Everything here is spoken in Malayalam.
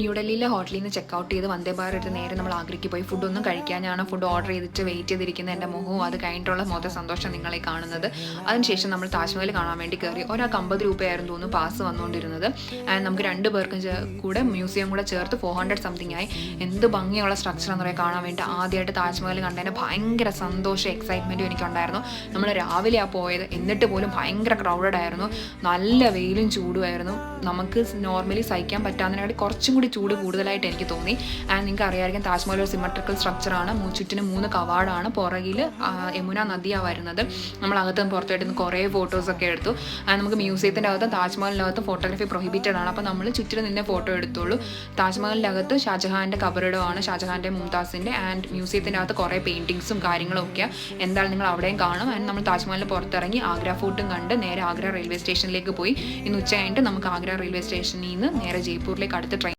ന്യൂഡൽഹിയിലെ ഹോട്ടലിൽ നിന്ന് ചെക്കൗട്ട് ചെയ്ത് വന്ദേ ഭാരത് എടുത്ത് നേരെ നമ്മൾ ആഗ്രയ്ക്ക് പോയി. ഫുഡൊന്നും കഴിക്കാനാണ് ഫുഡ് ഓർഡർ ചെയ്തിട്ട് വെയിറ്റ് ചെയ്തിരിക്കുന്ന എൻ്റെ മുഖവും അത് കഴിഞ്ഞിട്ടുള്ള മൊത്തം സന്തോഷം നിങ്ങളെ കാണുന്നത്. അതിനുശേഷം നമ്മൾ താജ്മഹൽ കാണാൻ വേണ്ടി കയറി. ഒരാൾക്ക് 50 രൂപയായിരുന്നു തോന്നുന്നു പാസ് വന്നുകൊണ്ടിരുന്നത്. ആൻഡ് നമുക്ക് 2 പേർക്കും കൂടെ മ്യൂസിയം കൂടെ ചേർത്ത് 400 സംതിങ് ആയി. എന്ത് ഭംഗിയുള്ള സ്ട്രക്ചർ എന്ന് പറയാൻ കാണാൻ വേണ്ടി ആദ്യമായിട്ട് താജ്മഹൽ കണ്ടതിൻ്റെ ഭയങ്കര സന്തോഷം എക്സൈറ്റ്മെൻറ്റും എനിക്കുണ്ടായിരുന്നു. നമ്മൾ രാവിലെയാണ് പോയത്, എന്നിട്ട് പോലും ഭയങ്കര ക്രൗഡഡ് ആയിരുന്നു. നല്ല വെയിലും ചൂടുമായിരുന്നു. നമുക്ക് നോർമലി സഹിക്കാൻ പറ്റാവുന്നതിനായിട്ട് കുറച്ചും കൂടി ചൂട് കൂടുതലായിട്ട് എനിക്ക് തോന്നി. ആൻഡ് നിങ്ങൾക്ക് അറിയാമായിരിക്കും താജ്മഹൽ ഒരു സിമെട്രിക്കൽ സ്ട്രക്ചറാണ്. ചുറ്റിനും 3 കവാടമാണ്. പുറകിൽ യമുന നദിയാണ് വരുന്നത്. നമ്മൾ അകത്തും പുറത്തായിട്ട് കുറേ ഫോട്ടോസൊക്കെ എടുത്തു. ആൻഡ് നമുക്ക് മ്യൂസിയത്തിൻ്റെ അകത്തും താജ്മഹലിനകത്തും ഫോട്ടോഗ്രാഫി പ്രൊഹിബിറ്റഡ് ആണ്. അപ്പോൾ നമ്മൾ ചുറ്റിനും നിന്നെ ഫോട്ടോ എടുത്തുള്ളൂ. താജ്മഹലിൻ്റെ അകത്ത് ഷാജഹാൻ്റെ കബറിടമാണ്, ഷാജഹാൻ്റെ മുംതാസിൻ്റെ. ആൻഡ് മ്യൂസിയത്തിൻ്റെ അകത്ത് കുറേ പെയിൻറ്റിങ്സും കാര്യങ്ങളും ഒക്കെ. എന്തായാലും നിങ്ങൾ അവിടെയും കാണും. ആൻഡ് നമ്മൾ താജ്മഹലിൽ പുറത്തിറങ്ങി ആഗ്ര ഫോർട്ടും കണ്ട് നേരെ ആഗ്ര റെയിൽവേ സ്റ്റേഷനിലേക്ക് പോയി. ഇന്ന് ഉച്ച കഴിഞ്ഞിട്ട് നമുക്ക് ആഗ്ര റെയിൽവേ സ്റ്റേഷനിൽ നിന്ന് നേരെ ജയ്പൂരിലേക്ക് അടുത്ത ട്രെയിൻ